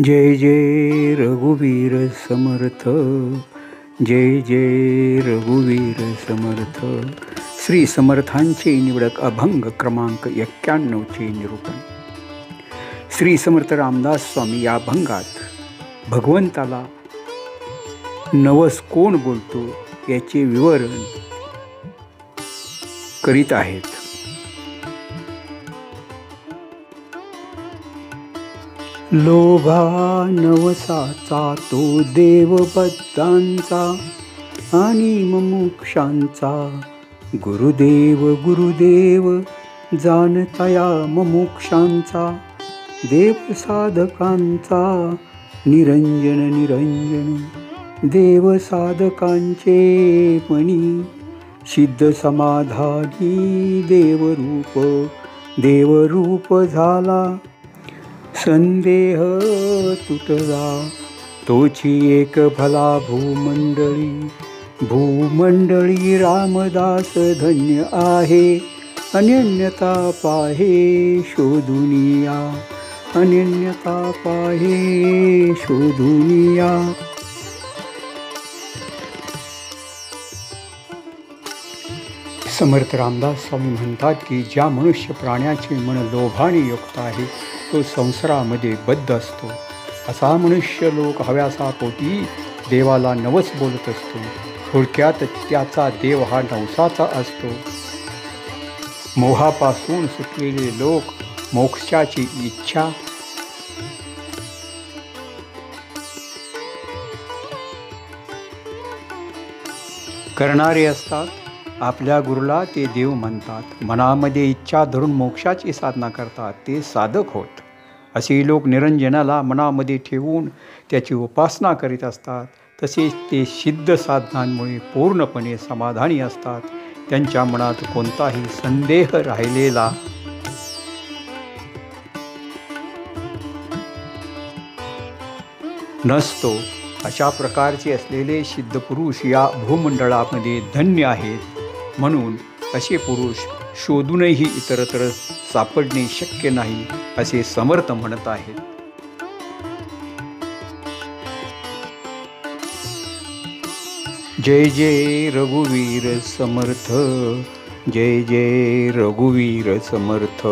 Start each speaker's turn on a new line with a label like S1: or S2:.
S1: जय जय रघुवीर समर्थ, जय जय रघुवीर समर्थ. श्री समर्थांचे निवडक अभंग क्रमांक 91चे निरूपण. श्री समर्थ रामदास स्वामी या अभंगात भगवंताला नवस कोण बोलतो याचे विवरण करीत आहेत. लोभा नवसाचा तो देवबद्धांचा आणि मुमुक्षांचा, गुरुदेव गुरुदेव जाणता मुमुक्षांचा, देव साधकांचा निरंजन निरंजन, देव साधकांचे मनी सिद्ध समाधानी, देवरूप झाला संदेह तुटला, तोची एक भला भूमंडळी रामदास धन्य आहे. अनन्यता पाहे शोधुनिया, अनन्यता पाहे शोधुनिया. समर्थ रामदास स्वामी म्हणतात की ज्या मनुष्य प्राण्याचे मन लोभाने युक्त आहे तो संसारामध्ये बद्ध असतो. असा मनुष्य लोक हव्यासापोटी देवाला नवस बोलत असतो. थोडक्यात त्याचा देव हा नवसाचा असतो. मोहापासून सुटलेले लोक मोक्षाची इच्छा करणारे असतात. आपल्या गुरुला ते देव म्हणतात. मनामध्ये इच्छा धरून मोक्षाची साधना करतात ते साधक होत. असे लोक निरंजनाला मनामध्ये ठेवून त्याची उपासना करीत असतात. तसेच ते सिद्ध साधनांमुळे पूर्णपणे समाधानी असतात. त्यांच्या मनात कोणताही संदेह राहिलेला नसतो. अशा प्रकारचे असलेले सिद्ध पुरुष या भूमंडळामध्ये धन्य आहेत. म्हणून असे पुरुष शोधूनही इतरत्र सापडणे शक्य नाही असे समर्थ म्हणत आहेत. जय जय रघुवीर समर्थ, जय जय रघुवीर समर्थ.